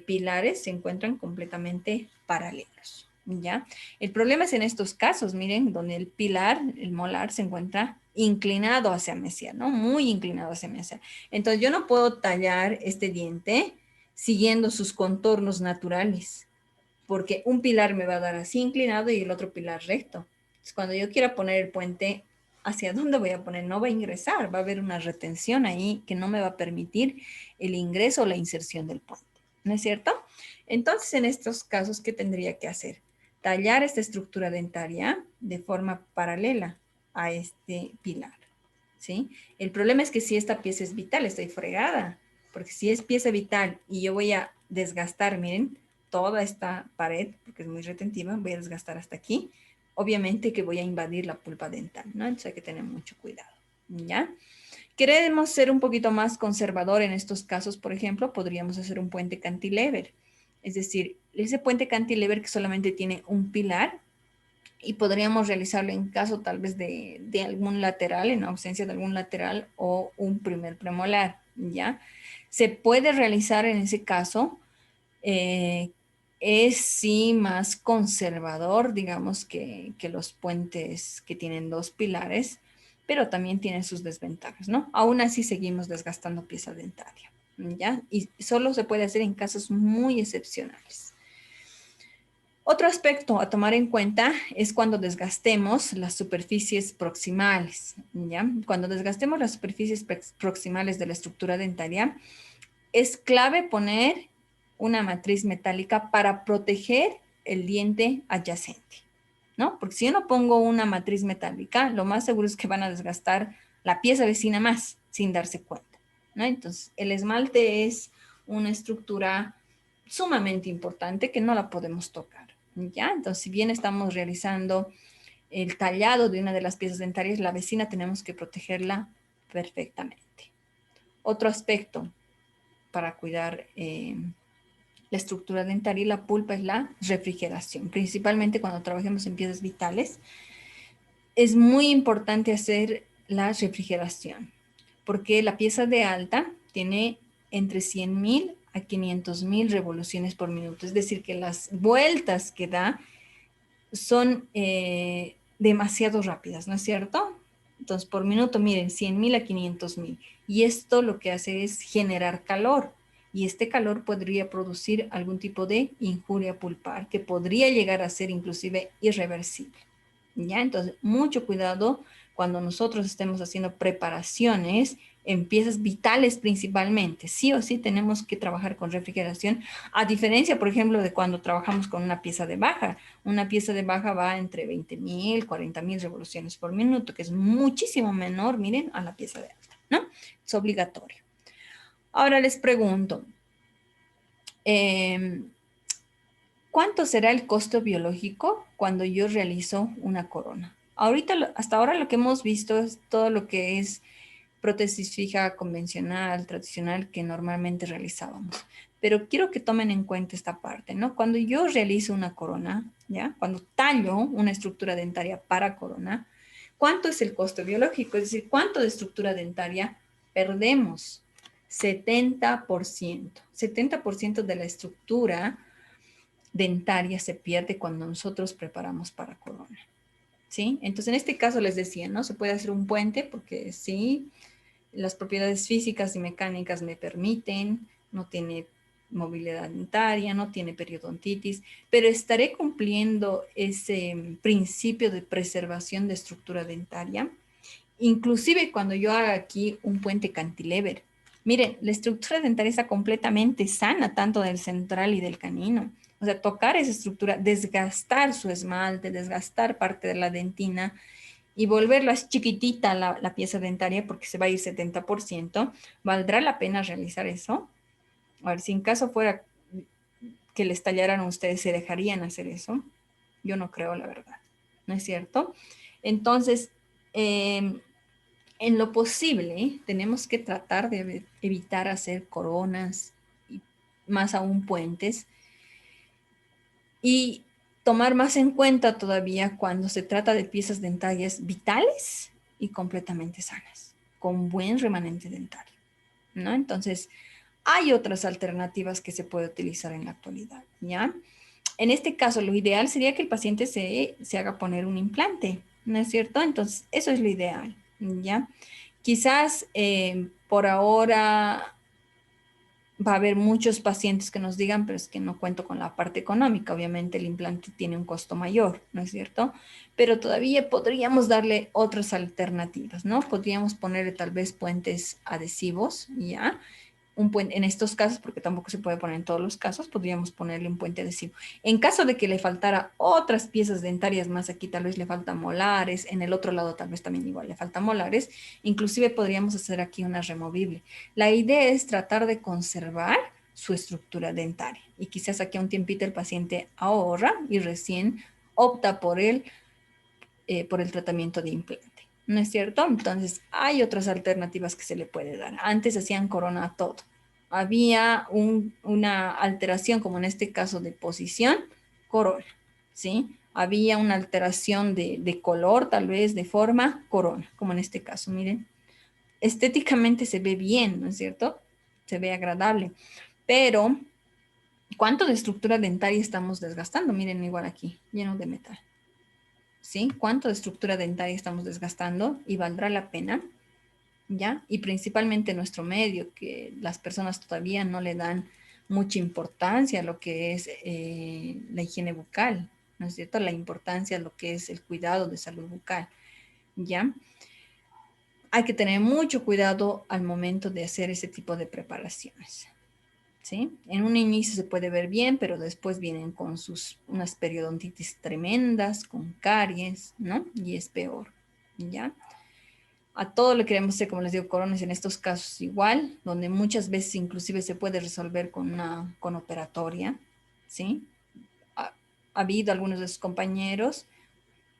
pilares se encuentren completamente paralelos. ¿Ya? El problema es en estos casos, miren, donde el pilar, el molar, se encuentra inclinado hacia mesial, ¿no? Muy inclinado hacia mesial. Entonces, yo no puedo tallar este diente siguiendo sus contornos naturales, porque un pilar me va a dar así inclinado y el otro pilar recto. Entonces, cuando yo quiera poner el puente, ¿hacia dónde voy a poner? No va a ingresar, va a haber una retención ahí que no me va a permitir el ingreso o la inserción del puente. ¿No es cierto? Entonces, en estos casos, ¿qué tendría que hacer? Tallar esta estructura dentaria de forma paralela a este pilar, ¿sí? El problema es que si esta pieza es vital, estoy fregada, porque si es pieza vital y yo voy a desgastar, miren, toda esta pared, porque es muy retentiva, voy a desgastar hasta aquí, obviamente que voy a invadir la pulpa dental, ¿no? Entonces hay que tener mucho cuidado, ¿ya? Queremos ser un poquito más conservador en estos casos, por ejemplo, podríamos hacer un puente cantilever, es decir, ese puente cantilever que solamente tiene un pilar y podríamos realizarlo en caso tal vez de algún lateral, en ausencia de algún lateral o un primer premolar, ¿ya? Se puede realizar en ese caso, eh, es sí más conservador, digamos, que los puentes que tienen dos pilares, pero también tienen sus desventajas, ¿no? Aún así seguimos desgastando pieza dentaria, ¿ya? Y solo se puede hacer en casos muy excepcionales. Otro aspecto a tomar en cuenta es cuando desgastemos las superficies proximales, ¿ya? Cuando desgastemos las superficies proximales de la estructura dentaria, es clave poner una matriz metálica para proteger el diente adyacente, ¿no? Porque si yo no pongo una matriz metálica, lo más seguro es que van a desgastar la pieza vecina más sin darse cuenta, ¿no? Entonces, el esmalte es una estructura sumamente importante que no la podemos tocar, ¿ya? Entonces, si bien estamos realizando el tallado de una de las piezas dentarias, la vecina tenemos que protegerla perfectamente. Otro aspecto para cuidar la estructura dentaria y la pulpa es la refrigeración, principalmente cuando trabajemos en piezas vitales. Es muy importante hacer la refrigeración, porque la pieza de alta tiene entre 100.000 a 500.000 revoluciones por minuto, es decir, que las vueltas que da son demasiado rápidas, ¿no es cierto? Entonces, por minuto, miren, 100.000 a 500.000. Y esto lo que hace es generar calor. Y este calor podría producir algún tipo de injuria pulpar que podría llegar a ser inclusive irreversible. ¿Ya? Entonces, mucho cuidado cuando nosotros estemos haciendo preparaciones en piezas vitales principalmente. Sí o sí tenemos que trabajar con refrigeración, a diferencia, por ejemplo, de cuando trabajamos con una pieza de baja. Una pieza de baja va entre 20.000, 40.000 revoluciones por minuto, que es muchísimo menor, miren, a la pieza de alta, ¿no? Es obligatorio. Ahora les pregunto, eh, ¿cuánto será el costo biológico cuando yo realizo una corona? Ahorita, hasta ahora lo que hemos visto es todo lo que es prótesis fija convencional, tradicional, que normalmente realizábamos. Pero quiero que tomen en cuenta esta parte, ¿no? Cuando yo realizo una corona, ¿ya? Cuando tallo una estructura dentaria para corona, ¿cuánto es el costo biológico? Es decir, ¿cuánto de estructura dentaria perdemos? 70%. 70% de la estructura dentaria se pierde cuando nosotros preparamos para corona, ¿sí? Entonces, en este caso les decía, ¿no? Se puede hacer un puente porque sí, las propiedades físicas y mecánicas me permiten, no tiene movilidad dentaria, no tiene periodontitis, pero estaré cumpliendo ese principio de preservación de estructura dentaria, inclusive cuando yo haga aquí un puente cantilever. Miren, la estructura dentaria está completamente sana, tanto del central y del canino. O sea, tocar esa estructura, desgastar su esmalte, desgastar parte de la dentina y volverla chiquitita la pieza dentaria porque se va a ir 70%, ¿valdrá la pena realizar eso? A ver, si en caso fuera que les tallaran a ustedes, ¿se dejarían hacer eso? Yo no creo, la verdad. ¿No es cierto? Entonces, en lo posible, tenemos que tratar de evitar hacer coronas y más aún puentes y tomar más en cuenta todavía cuando se trata de piezas dentarias vitales y completamente sanas, con buen remanente dentario, ¿no? Entonces, hay otras alternativas que se puede utilizar en la actualidad, ¿ya? En este caso, lo ideal sería que el paciente se haga poner un implante, ¿no es cierto? Entonces, eso es lo ideal, ¿ya? Quizás por ahora va a haber muchos pacientes que nos digan, pero es que no cuento con la parte económica. Obviamente el implante tiene un costo mayor, ¿no es cierto? Pero todavía podríamos darle otras alternativas, ¿no? Podríamos ponerle tal vez puentes adhesivos, ¿ya? Un puente, en estos casos, porque tampoco se puede poner en todos los casos, podríamos ponerle un puente adhesivo. En caso de que le faltara otras piezas dentarias más, aquí tal vez le faltan molares, en el otro lado tal vez también igual le faltan molares, inclusive podríamos hacer aquí una removible. La idea es tratar de conservar su estructura dentaria y quizás aquí a un tiempito el paciente ahorra y recién opta por el tratamiento de implante. ¿No es cierto? Entonces, hay otras alternativas que se le puede dar. Antes hacían corona a todo. Había una alteración, como en este caso de posición, corona, ¿sí? Había una alteración de color, tal vez de forma, corona, como en este caso, miren. Estéticamente se ve bien, ¿no es cierto? Se ve agradable, pero ¿cuánto de estructura dentaria estamos desgastando? Miren, igual aquí, lleno de metal. ¿Sí? ¿Cuánto de estructura dentaria estamos desgastando y valdrá la pena? ¿Ya? Y principalmente nuestro medio, que las personas todavía no le dan mucha importancia a lo que es la higiene bucal, ¿no es cierto? La importancia a lo que es el cuidado de salud bucal, ¿ya? Hay que tener mucho cuidado al momento de hacer ese tipo de preparaciones. ¿Sí? En un inicio se puede ver bien, pero después vienen con unas periodontitis tremendas, con caries, ¿no? Y es peor, ¿ya? A todo le queremos hacer, como les digo, coronas en estos casos igual, donde muchas veces inclusive se puede resolver con operatoria, ¿sí? Ha habido algunos de sus compañeros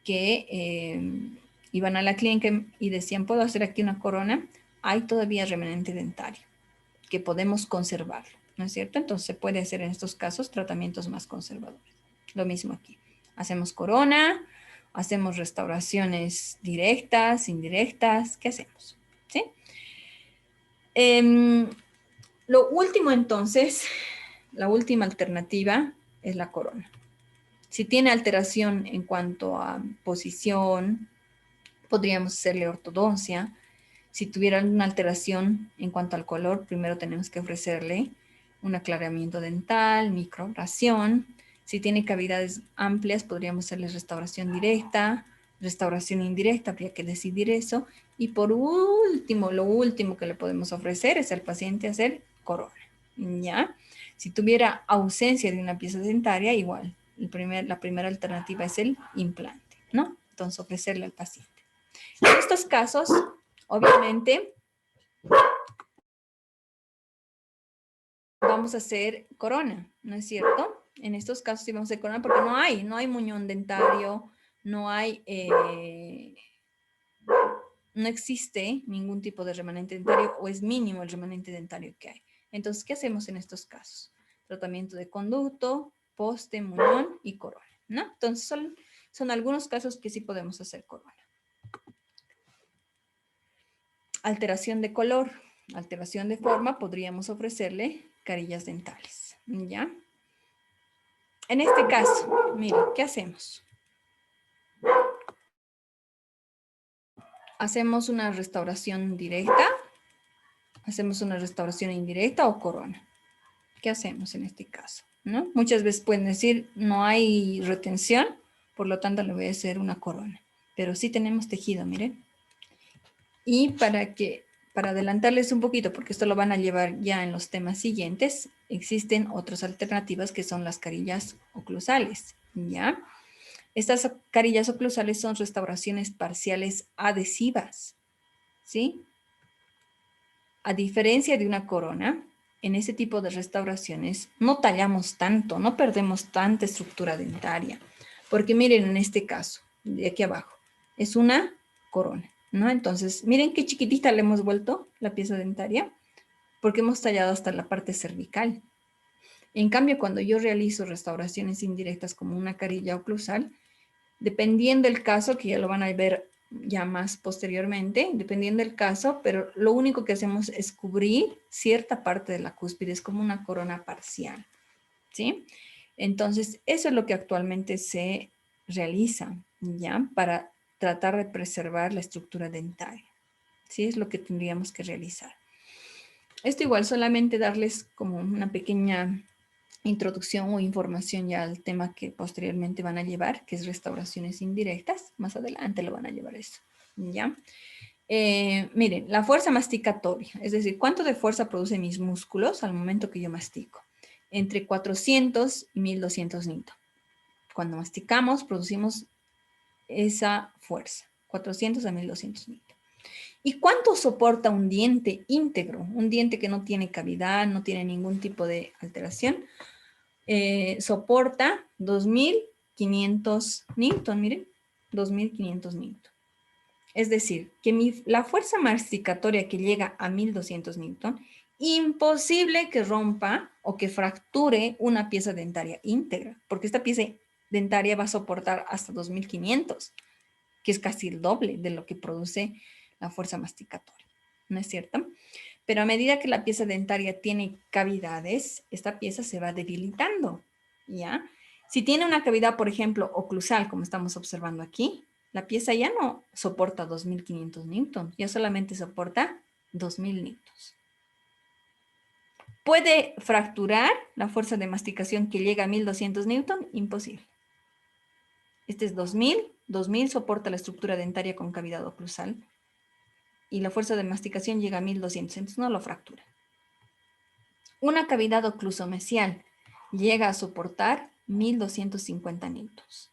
que iban a la clínica y decían, ¿puedo hacer aquí una corona? Hay todavía remanente dentario que podemos conservarlo, ¿no es cierto? Entonces se puede hacer en estos casos tratamientos más conservadores. Lo mismo aquí. Hacemos corona, hacemos restauraciones directas, indirectas, ¿qué hacemos? ¿Sí? Lo último entonces, la última alternativa es la corona. Si tiene alteración en cuanto a posición, podríamos hacerle ortodoncia. Si tuviera una alteración en cuanto al color, primero tenemos que ofrecerle un aclaramiento dental, microabrasión. Si tiene cavidades amplias, podríamos hacerle restauración directa, restauración indirecta, habría que decidir eso. Y por último, lo último que le podemos ofrecer es al paciente hacer corona, ¿ya? Si tuviera ausencia de una pieza dentaria, igual, la primera alternativa es el implante, ¿no? Entonces, ofrecerle al paciente. En estos casos, obviamente, vamos a hacer corona, ¿no es cierto? En estos casos sí vamos a hacer corona porque no hay muñón dentario, no hay, no existe ningún tipo de remanente dentario o es mínimo el remanente dentario que hay. Entonces, ¿qué hacemos en estos casos? Tratamiento de conducto, poste, muñón y corona, ¿no? Entonces, son algunos casos que sí podemos hacer corona. Alteración de color, alteración de forma, podríamos ofrecerle carillas dentales, ¿ya? En este caso, mire, ¿qué hacemos? Hacemos una restauración directa, hacemos una restauración indirecta o corona. ¿Qué hacemos en este caso? ¿No? Muchas veces pueden decir, no hay retención, por lo tanto le voy a hacer una corona. Pero sí tenemos tejido, miren. Y para que para adelantarles un poquito, porque esto lo van a llevar ya en los temas siguientes, existen otras alternativas que son las carillas oclusales, ¿ya? Estas carillas oclusales son restauraciones parciales adhesivas, ¿sí? A diferencia de una corona, en ese tipo de restauraciones no tallamos tanto, no perdemos tanta estructura dentaria. Porque miren en este caso, de aquí abajo, es una corona, ¿no? Entonces, miren qué chiquitita le hemos vuelto la pieza dentaria, porque hemos tallado hasta la parte cervical. En cambio, cuando yo realizo restauraciones indirectas como una carilla oclusal, dependiendo del caso, que ya lo van a ver ya más posteriormente, dependiendo del caso, pero lo único que hacemos es cubrir cierta parte de la cúspide, es como una corona parcial, ¿sí? Entonces, eso es lo que actualmente se realiza, ¿ya? Para tratar de preservar la estructura dentaria, ¿sí? Es lo que tendríamos que realizar. Esto igual solamente darles como una pequeña introducción o información ya al tema que posteriormente van a llevar, que es restauraciones indirectas. Más adelante lo van a llevar eso, ¿ya? Miren, la fuerza masticatoria, es decir, ¿cuánto de fuerza producen mis músculos al momento que yo mastico? Entre 400 y 1200 newton. Cuando masticamos, producimos esa fuerza, 400 a 1200 newton. ¿Y cuánto soporta un diente íntegro? Un diente que no tiene cavidad, no tiene ningún tipo de alteración. Soporta 2500 newton, miren, 2500 newton. Es decir, que la fuerza masticatoria que llega a 1200 newton, imposible que rompa o que fracture una pieza dentaria íntegra, porque esta pieza dentaria va a soportar hasta 2500, que es casi el doble de lo que produce la fuerza masticatoria, ¿no es cierto? Pero a medida que la pieza dentaria tiene cavidades, esta pieza se va debilitando, ¿ya? Si tiene una cavidad, por ejemplo, oclusal, como estamos observando aquí, la pieza ya no soporta 2500 newtons, ya solamente soporta 2000 newtons. ¿Puede fracturar la fuerza de masticación que llega a 1200 newtons? Imposible. Este es 2000, 2000 soporta la estructura dentaria con cavidad oclusal y la fuerza de masticación llega a 1200, entonces no lo fractura. Una cavidad oclusomesial llega a soportar 1250 newtons.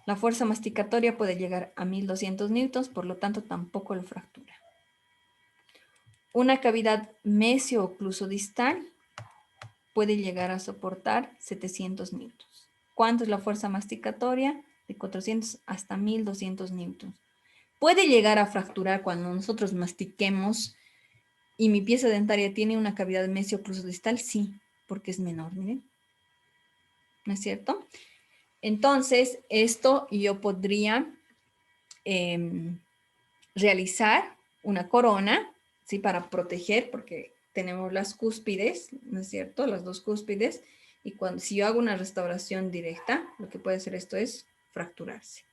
La fuerza masticatoria puede llegar a 1200 newtons, por lo tanto tampoco lo fractura. Una cavidad mesio-oclusodistal puede llegar a soportar 700 newtons. ¿Cuánto es la fuerza masticatoria? De 400 hasta 1200 newtons. Puede llegar a fracturar cuando nosotros mastiquemos y mi pieza dentaria tiene una cavidad mesio-oclusodistal, sí, porque es menor, miren. ¿No es cierto? Entonces, esto yo podría realizar una corona, ¿sí? Para proteger, porque tenemos las cúspides, ¿no es cierto? Las dos cúspides. Y si yo hago una restauración directa, lo que puede hacer esto es fracturarse.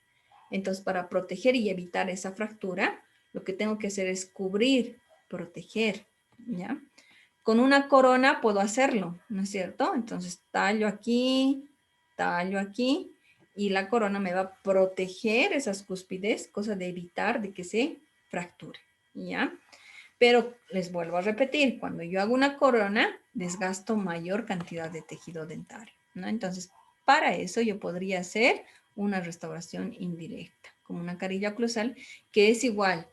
Entonces, para proteger y evitar esa fractura, lo que tengo que hacer es cubrir, proteger, ¿ya? Con una corona puedo hacerlo, ¿no es cierto? Entonces, tallo aquí, y la corona me va a proteger esas cúspides, cosa de evitar de que se fracture, ¿ya? Pero les vuelvo a repetir, cuando yo hago una corona, desgasto mayor cantidad de tejido dentario, ¿no? Entonces, para eso yo podría hacer una restauración indirecta, como una carilla oclusal, que es igual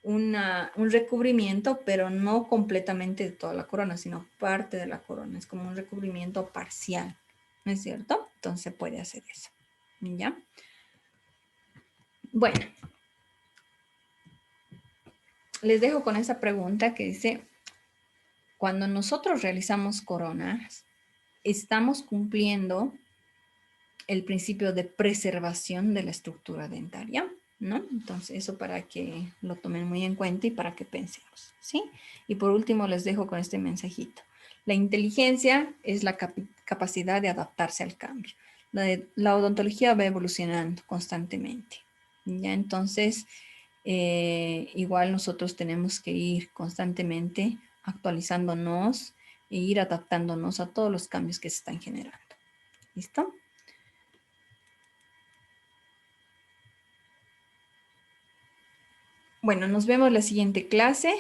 un recubrimiento, pero no completamente de toda la corona, sino parte de la corona. Es como un recubrimiento parcial, ¿no es cierto? Entonces se puede hacer eso, ¿ya? Bueno, les dejo con esa pregunta que dice, cuando nosotros realizamos coronas, estamos cumpliendo el principio de preservación de la estructura dentaria, ¿no? Entonces, eso para que lo tomen muy en cuenta y para que pensemos, ¿sí? Y por último, les dejo con este mensajito. La inteligencia es la capacidad de adaptarse al cambio. La odontología va evolucionando constantemente, ¿ya? Entonces, igual nosotros tenemos que ir constantemente actualizándonos e ir adaptándonos a todos los cambios que se están generando. ¿Listo? Bueno, nos vemos la siguiente clase.